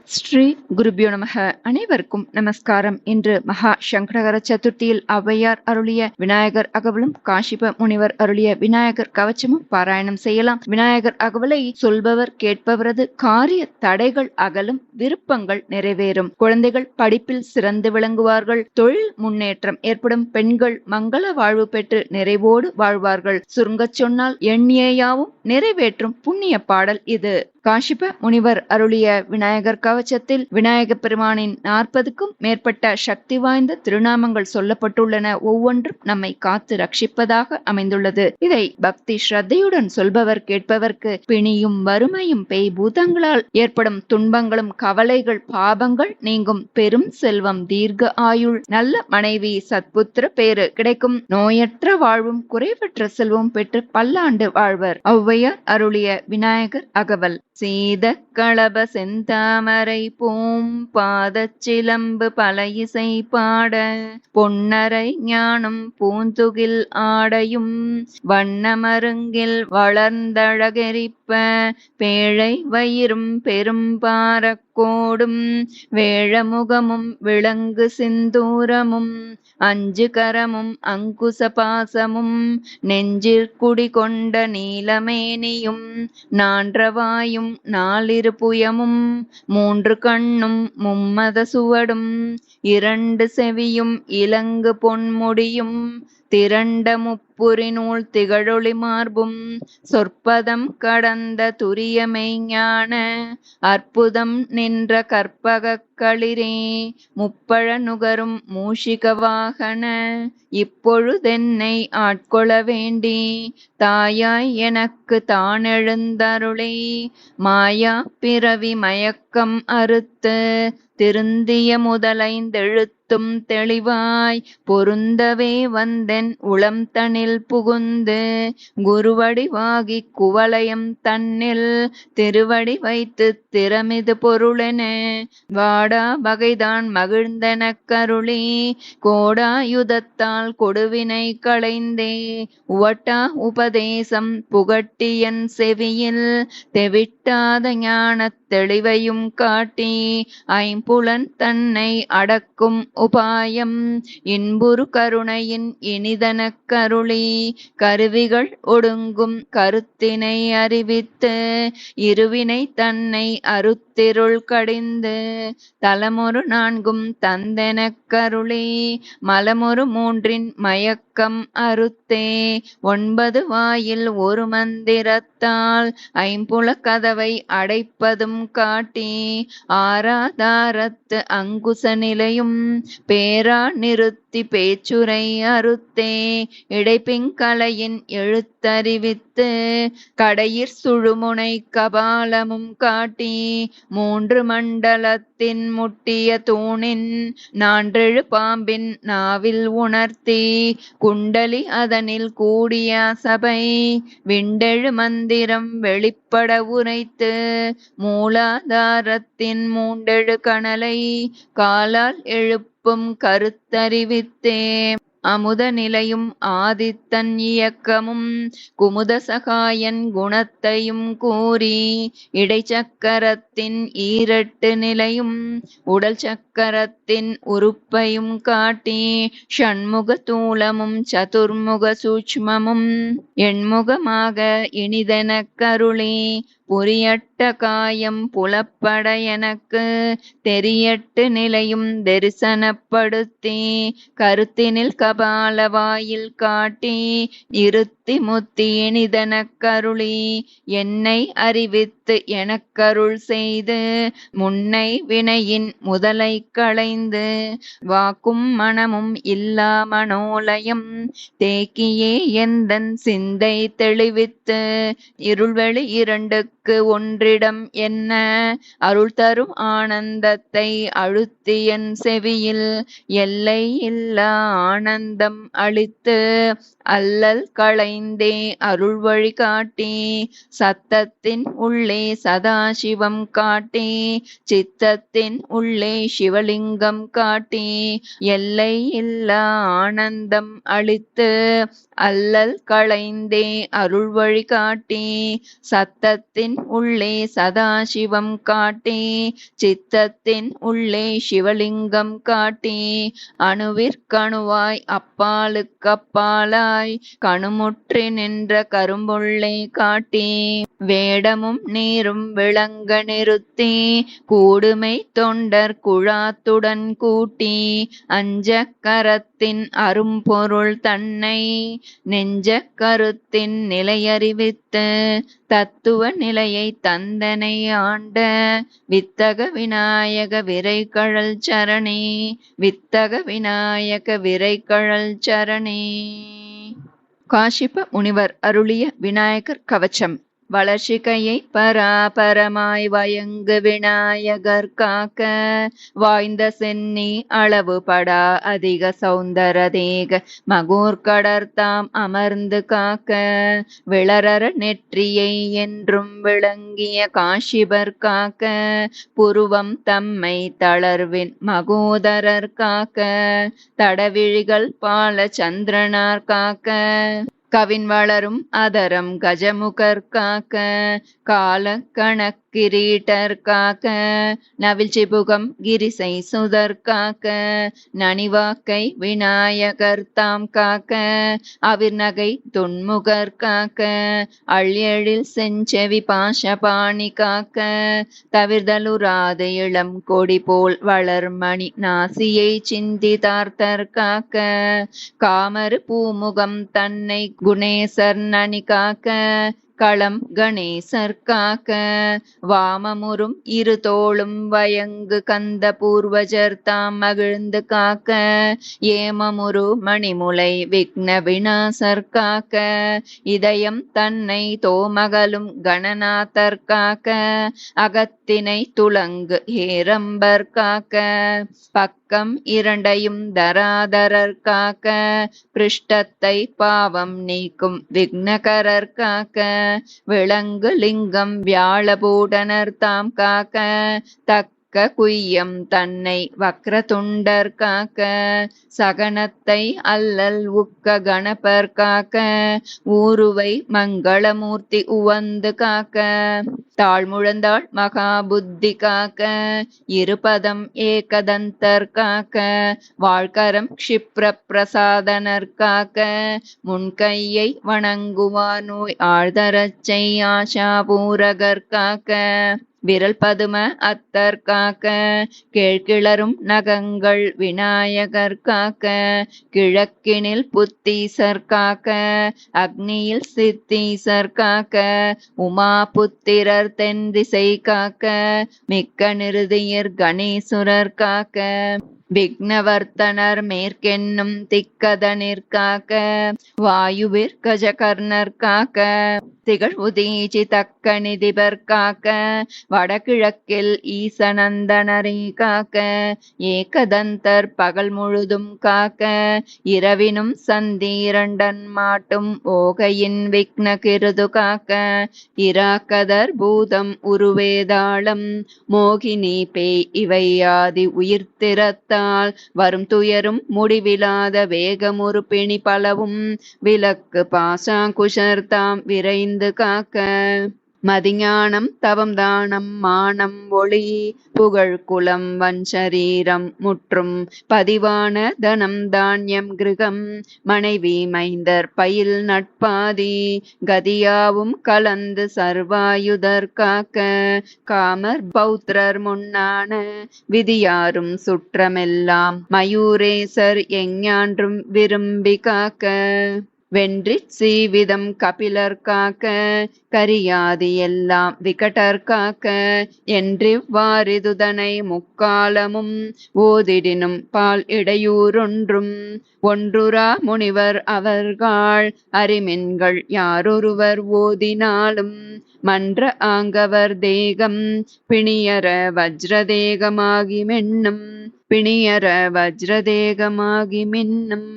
ஸ்ரீ குருபியோ நமக. அனைவருக்கும் நமஸ்காரம். இன்று மகா சங்கடகர சதுர்த்தியில் ஔவையார் அருளிய விநாயகர் அகவலும் காசிப முனிவர் அருளிய விநாயகர் கவச்சமும் பாராயணம் செய்யலாம். விநாயகர் அகவலை சொல்பவர் கேட்பவரது காரிய தடைகள் அகலும், விருப்பங்கள் நிறைவேறும், குழந்தைகள் படிப்பில் சிறந்து விளங்குவார்கள், தொழில் முன்னேற்றம் ஏற்படும், பெண்கள் மங்கள வாழ்வு பெற்று நிறைவோடு வாழ்வார்கள். சுருங்கச் சொன்னால் எண்ணியாவும் நிறைவேற்றும் புண்ணிய பாடல் இது. காசிப முனிவர் அருளிய விநாயகர் கவச்சத்தில் விநாயக பெருமானின் 40க்கும் மேற்பட்ட சக்தி வாய்ந்த திருநாமங்கள் சொல்லப்பட்டுள்ளன. ஒவ்வொன்றும் நம்மை காத்து ரட்சிப்பதாக அமைந்துள்ளது. இதை பக்தி ஸ்ரத்தையுடன் சொல்பவர் கேட்பவர்க்கு பிணியும் வறுமையும் பேய் பூதங்களால் ஏற்படும் துன்பங்களும் கவலைகள் பாபங்கள் நீங்கும், பெரும் செல்வம், தீர்க்க ஆயுள், நல்ல மனைவி, சத்புத்திர பேறு கிடைக்கும், நோயற்ற வாழ்வும் குறைவற்ற செல்வம் பெற்று பல்லாண்டு வாழ்வர். ஔவையார் அருளிய விநாயகர் அகவல். சீத களப செந்தாமரை பூம் பாதச் சிலம்பு பல இசை பாட, பொன்னரை ஞானம் பூந்துகில் ஆடையும் வண்ணமருங்கில் வளர்ந்தழகெரிப்ப, பேழை வயிறும் பெரும் பாரக்கோடும் வேழமுகமும் விளங்கு சிந்தூரமும் அஞ்சு கரமும் அங்குச பாசமும் நெஞ்சிற்குடி கொண்ட நீலமேனியும் நான்றவாயும் நாலிரு புயமும் மூன்று கண்ணும் மும்மத சுவடும் இரண்டு செவியும் இலங்கு பொன்முடியும் திரண்ட முப்புரி நூல் திகழொளி மார்பும் சொற்பதம் கடந்த துரியமை ஞான அற்புதம் நின்ற கற்பக களிரே முப்பழ நுகரும் மூஷிக வாகன, இப்பொழுதென்னை ஆட்கொள்ள வேண்டி தாயாய் எனக்கு தானெழுந்தருளே, மாயா பிறவி மயக்கம் அறுத்து திருந்திய முதலைந்தெழுத்தும் தெளிவாய் பொருந்தவே வந்தென் உளம் தனில் புகுந்து குருவடிவாகி குவலயம் தன்னில் திருவடி வைத்து திறமிது பொருளென வாடா வகைதான் மகிழ்ந்தெனக் கருளி, கோடாயுதத்தால் கொடுவினை களைந்தே உவட்டா உபதேசம் புகட்டியன் செவியில் தெவிட்டாத ஞானத் தெளிவையும் காட்டி, ஐம்புலன் தன்னை அடக்கும் உபாயம் இன்புறு கருணையின் இனிதனக் கருளி, கருவிகள் ஒடுங்கும் கருத்தினை அறிவித்து இருவினை தன்னை அருத்திருள் கடிந்து தலமொரு நான்கும் தந்தெனக் கருளி, மலமொரு மூன்றின் மயக்கம் அறுத்தே 9 வாயில் ஒரு மந்திரத்தால் ஐம்புல கதவை அடைப்பதும் காட்டி, ஆராதாரத்து அங்குச நிலையும் பேரா நிறுத்தி பேச்சுரை அறுத்தே இடைப்பிங்கலையின் எழுத்தறிவித்து கடையிற் சுழுமுனை கபாலமும் காட்டி, 3 மண்டலத்தின் முட்டிய தூணின் நான்றெழு பாம்பின் நாவில் உணர்த்தி, குண்டலி அதனில் கூடிய சபை விண்டெழு மந்திரம் வெளிப்பட உரைத்து, மூலாதாரத்தின் மூண்டெழு கணலை காலால் எழுப்பும் கருத்தறிவித்தே அமுத நிலையும் ஆதித்தன் இயக்கமும் குமுத சகாயன் குணத்தையும் கூறி, இடைச்சக்கரத்தின் 2 நிலையும் உடல் சக்கரத்தின் உறுப்பையும் காட்டி, ஷண்முக தூலமும் சதுர்முக சூட்சுமமும் எண்முகமாக இனிதெனக் கருளி, புரியட்ட காயம் புலப்பட எனக்கு தெரியட்டு நிலையும் தரிசனப்படுத்தி, கருத்தினில் கபால வாயில் காட்டி இருத்தி முத்தி இனிதனக் கருளி, என்னை அறிவித்து எனக்கருள் செய்து முன்னை வினையின் முதலை களைந்து, வாக்கும் மனமும் இல்லா மனோலயம் தேக்கியே எந்தன் சிந்தை தெளிவித்து, இருள்வெளி 2க்கு ஒன்றிடம் என்ன அருள் தரும் ஆனந்தத்தை அழுத்தி என் செவியில் எல்லை இல்லா ஆனந்தம் அளித்து அல்லல் களைந்தே அருள் வழி காட்டி, சத்தத்தின் உள்ளே சதாசிவம் காட்டி சித்தத்தின் உள்ளே சிவலிங்கம் காட்டி, எல்லை இல்லா ஆனந்தம் அளித்து அல்லல் களைந்தே அருள் வழி காட்டி, சத்தத்தின் உள்ளே சதாசிவம் காட்டி சித்தத்தின் உள்ளே சிவலிங்கம் காட்டி அணுவிற்கணுவாய் அப்பாலுக்கப்பாலாய் கணுமுற்றி நின்ற கரும்புள்ளே காட்டி வேடமும் நீரும் விளங்க நிறுத்தி கூடுமை தொண்டர் குழாத்துடன் கூட்டி அஞ்சக் கரத்தின் அரும்பொருள் தன்னை நெஞ்சக் கருத்தின் நிலையறிவித்து தத்துவ நிலையை தந்தனை ஆண்ட வித்தக விநாயக விரைகழல் சரணே வித்தக விநாயக விரைகழல் சரணே. காசிப முனிவர் அருளிய விநாயகர் கவச்சம். வளர்ச்சிகையை பராபரமாய் வயங்கு விநாயகர் காக்க வாய்ந்த சென்னி அளவுபடா அதிக சௌந்தர தேக மகூர்கடர்தாம் அமர்ந்து காக்க விளரர நெற்றியை என்றும் விளங்கிய காசிபர் காக்க புருவம் தம்மை தளர்வின் மகோதரர் காக்க தடவிழிகள் பால சந்திரனார் காக்க கவின் வளரும் அதரம் கஜமுகர் காக்க கால கணக்கிரீட்டர் காக்க நவில்சிபுகம் கிரிசை சுதர் காக்க நனிவாக்கை விநாயகர் தாம் காக்க அவிர்நகை துன்முகர் காக்க அழியழில் செஞ்செவி பாஷபாணி காக்க தவிர்தலுராது இளம் கொடி போல் வளர்மணி நாசியை சிந்திதார்த்தர் காக்க காமரு பூமுகம் தன்னை குணேசர் நனி காக்க களம் கணேசர் காக்க வாமமுறும் இரு தோளும் வயங்கு கந்த பூர்வஜர் தாம் மகிழ்ந்து காக்க ஏமமுரு மணிமுலை விக்ன விநாசர் காக்க இதயம் தன்னை தோமகளும் கணநாதர் காக்க அகத்தினை துளங்கு ஏரம்பர் காக்க பக்கம் இரண்டையும் தராதரர் காக்க பிருஷ்டத்தை பாவம் நீக்கும் விக்னகரர் காக்க விளங்கு லிங்கம் வியாழபூடனர் தாம் காக்க தக்க குய்யம் தன்னை வக்ரதுண்டர் காக்க சகனத்தை அல்லல் உக்க கணபர் காக்க ஊருவை மங்களமூர்த்தி உவந்து காக்க தாழ்முழந்தாள் மகாபுத்தி காக்க இருபதம் ஏகதந்தர் காக்க வாழ்கரம் க்ஷிப்ர பிரசாதனர் காக்க முன்கையை வணங்குவார் நோய் ஆழ்தரச்சை ஆஷா பூரகர் காக்க விரல் பதும அத்தர் காக்க கீழ்கிளரும் நகங்கள் விநாயகர் காக்க கிழக்கினில் புத்தீசர் காக்க அக்னியில் சித்தீசர் காக்க உமா புத்திரர் தென் திசை காக்க மிக்க நிருதியர் கணேசுரர் காக்க விக்னவர்த்தனர் மேற்கென்னும் திக்கதனிற் காக்க வாயுவிற் கஜகர்ணர் காக்க திகழ் உதீச்சி தக்க நிதிபர் காக்க வடகிழக்கில் ஈசநந்தனரை காக்க ஏகதந்தர் பகல் முழுதும் காக்க இரவினும் சந்தீரண்டன் மாட்டும் ஓகையின் விக்ன கிருது காக்க இராக்கதர் பூதம் உருவேதாளம் மோகினி பேய் இவையாதி உயிர்த்திறத்த வரும் துயரும் முடிவிலாத வேகமுறு பிணி பலவும் விலக்கு பாசாங்குஷர் தாம் விரைந்து காக்க மதிஞானம் தவம் தானம் மானம் ஒளி புகழ் குலம் வஞ்சரீரம் முற்றும் பதிவான தனம் தானியம் கிருகம் மனைவி மைந்தர் பயில் நட்பாதி கதியாவும் கலந்து சர்வாயுதர் காக்க காமர் பௌத்திரர் முன்னான விதியாரும் சுற்றமெல்லாம் மயூரேசர் எஞ்ஞான்றும் விரும்பி காக்க வென்றிச் சீவிதம் கபிலர் காக்க கரியாதி எல்லாம் விகடர் காக்க என்றிவ்வாறிதுதனை முக்காலமும் ஓதிடினும் பால் இடையூறொன்றும் ஒன்றுரா முனிவர் அவர்கள் அறிமின்கள் யாரொருவர் ஓதினாலும் மன்ற ஆங்கவர் தேகம் பிணியர வஜ்ரதேகமாகி மின்னும் பிணியர வஜ்ரதேகமாகி மின்னும்.